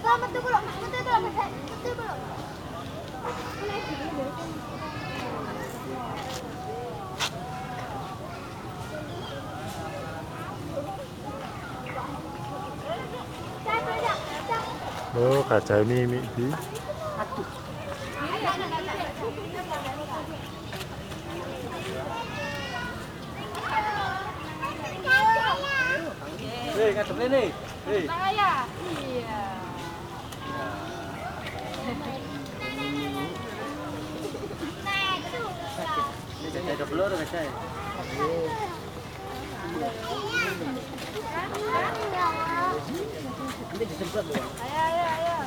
Oh, kaca ini di Hei, ngadep ini. Hei. Saya. Iya. Ini ada peluru guys saya. Ini disemprot loh. Ayo.